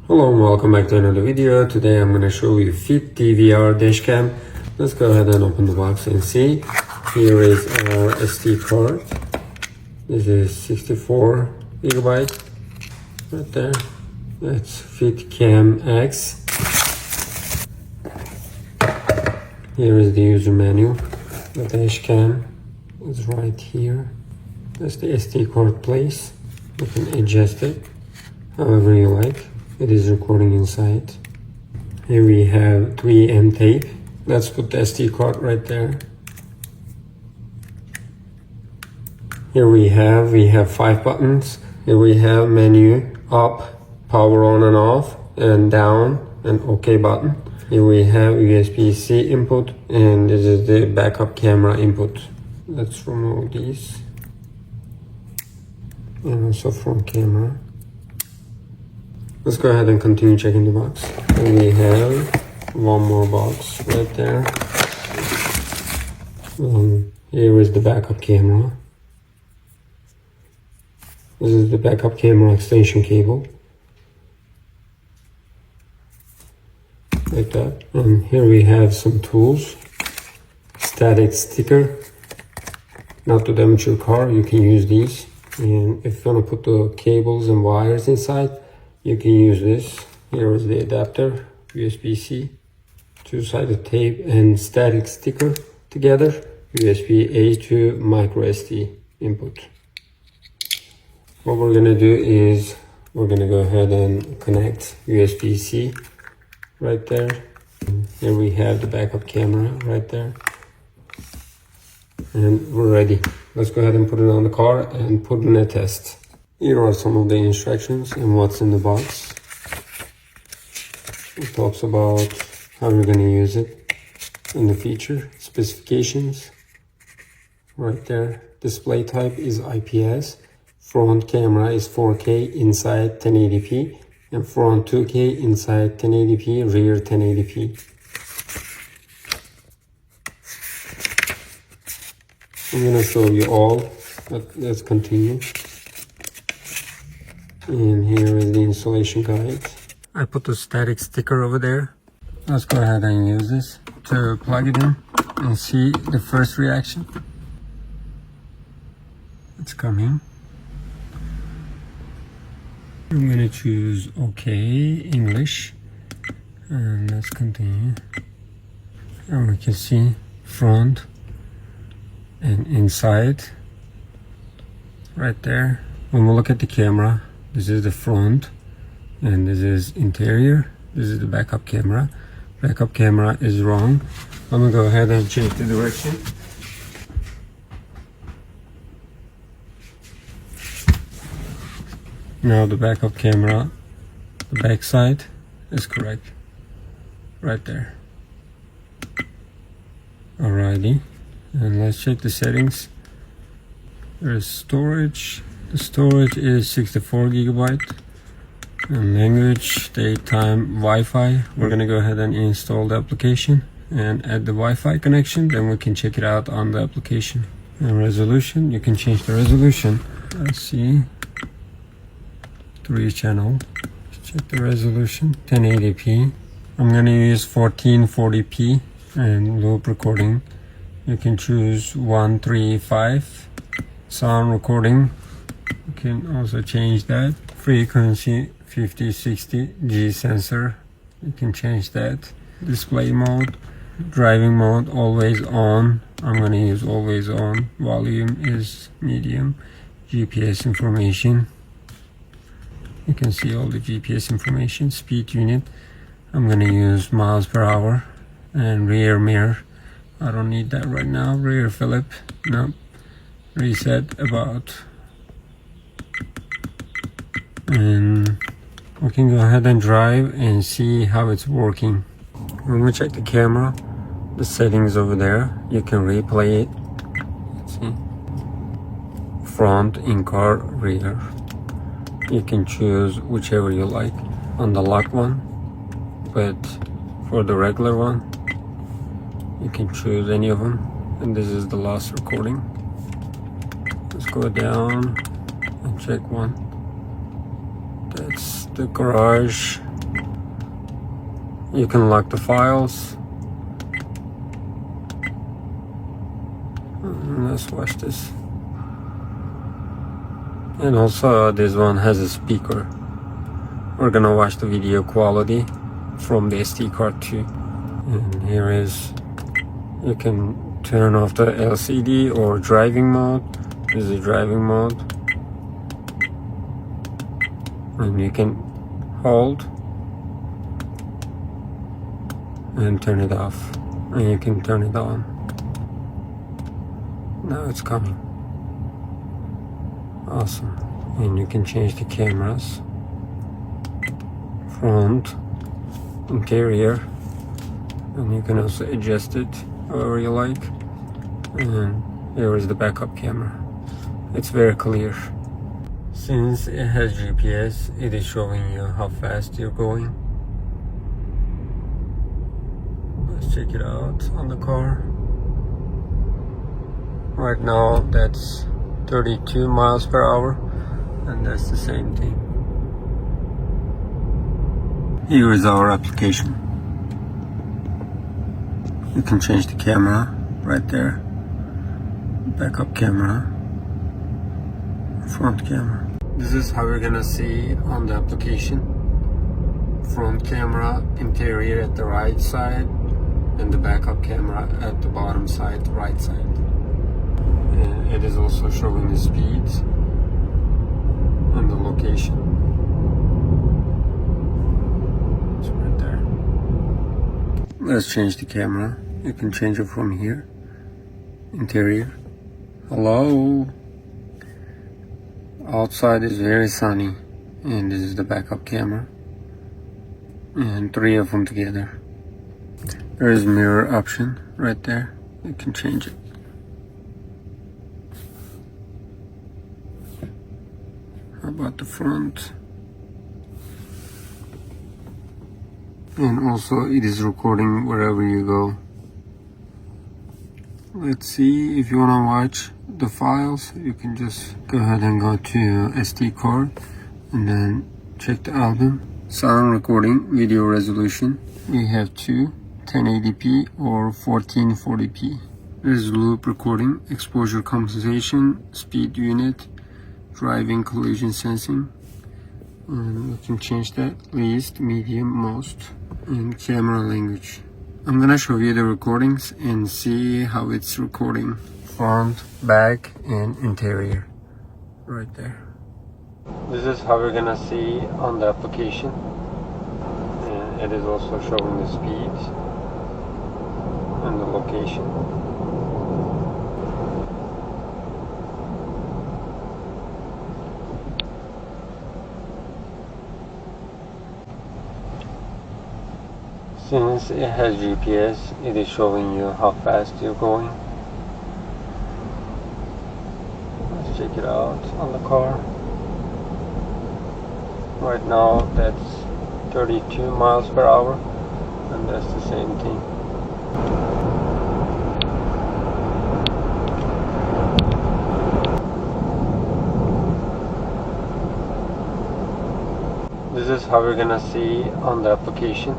Hello and welcome back to another video. Today I'm going to show you FitDVR dashcam. Let's go ahead and open the box and see. Here is our SD card. This is 64 gigabyte right there. That's FITCAMX. Here is the user manual. The dashcam is right here. That's the SD card place. You can adjust it however you like. It is recording inside. Here we have 3M tape. Let's put the SD card right there. Here we have 5 buttons. Here we have menu, up, power on and off, and down, and OK button. Here we have USB-C input, and this is the backup camera input. Let's remove these. And also front camera. Let's go ahead and continue checking the box. And we have one more box right there. Here is the backup camera. This is the backup camera extension cable. Like that. And here we have some tools. Static sticker. Not to damage your car, you can use these. And if you want to put the cables and wires inside, you can use this. Here is the adapter, USB-C, two-sided tape and static sticker together, USB-A to micro SD input. What we're gonna do is we're gonna go ahead and connect USB-C right there. Here we have the backup camera right there. And we're ready. Let's go ahead and put it on the car and put in a test. Here are some of the instructions and what's in the box. It talks about how you're going to use it and the feature specifications. Right there. Display type is IPS. Front camera is 4K inside 1080p and front 2K inside 1080p, rear 1080p. I'm going to show you all, but let's continue. And here is the installation guide. I put the static sticker over there. Let's go ahead and use this to plug it in and see the first reaction. It's coming. I'm gonna choose OK, English. And let's continue. And we can see front and inside right there. When we look at the camera, this is the front and this is interior. This is the backup camera. Backup camera is wrong. I'm gonna go ahead and change the direction. Now the backup camera, the back side is correct. Right there. Alrighty. And let's check the settings. There's storage. The storage is 64 gigabyte. And language, date, time, Wi-Fi. We're gonna go ahead and install the application and add the Wi-Fi connection. Then we can check it out on the application. And resolution, you can change the resolution. Let's see. 3 channel. Check the resolution. 1080p. I'm gonna use 1440p and loop recording. You can choose 135. Sound recording. You can also change that. Frequency 5060 G sensor. You can change that. Display mode. Driving mode always on. I'm gonna use always on. Volume is medium. GPS information. You can see all the GPS information. Speed unit. I'm gonna use miles per hour. And rear mirror. I don't need that right now. Rear Phillip. No. Reset about. And we can go ahead and drive and see how it's working. When we check the camera, the settings over there, you can replay it. Let's see. Front, in-car, rear. You can choose whichever you like on the lock one, but for the regular one, you can choose any of them. And this is the last recording. Let's go down and check one. That's the garage You can lock the files. Let's watch this. And also this one has a speaker. We're gonna watch the video quality from the SD card too. And here is, you can turn off the LCD or driving mode. This is driving mode. And you can hold and turn it off. And you can turn it on. Now it's coming. Awesome. And you can change the cameras. Front, interior, and you can also adjust it however you like. And here is the backup camera. It's very clear. Since it has GPS, it is showing you how fast you're going. Let's check it out on the car. Right now that's 32 miles per hour, and that's the same thing. Here is our application. You can change the camera right there. Backup camera, front camera. This is how we're gonna see it on the application. Front camera, interior at the right side, and the backup camera at the bottom side, right side. And it is also showing the speeds and the location. It's right there. Let's change the camera. You can change it from here. Interior. Hello. Outside is very sunny, and this is the backup camera, and 3 of them together. There is mirror option right there. You can change it. How about the front? And also it is recording wherever you go. Let's see, if you want to watch the files, you can just go ahead and go to SD card and then check the album. Sound recording, video resolution. We have 2, 1080p or 1440p. There's loop recording, exposure compensation, speed unit, driving collision sensing. And you can change that, least, medium, most, and camera language. I'm gonna show you the recordings and see how it's recording. Front, back, and interior. Right there. This is how we're gonna see on the application. And it is also showing the speeds and the location. Since it has GPS, it is showing you how fast you're going. Let's check it out on the car. Right now that's 32 miles per hour, and that's the same thing. This is how we're gonna see on the application.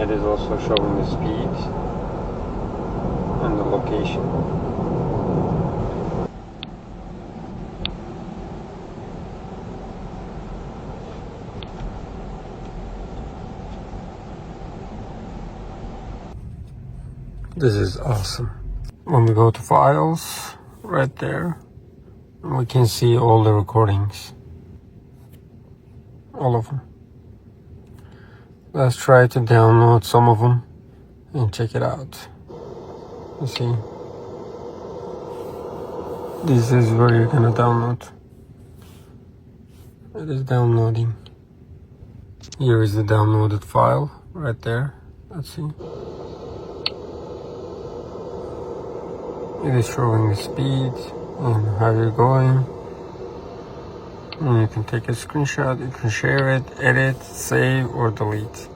It is also showing the speeds and the location. This is awesome. When we go to files, right there, we can see all the recordings. All of them. Let's try to download some of them and check it out. Let's see. This is where you're gonna download. It is downloading. Here is the downloaded file right there. Let's see. It is showing the speed and how you're going. And you can take a screenshot, you can share it, edit, save, or delete.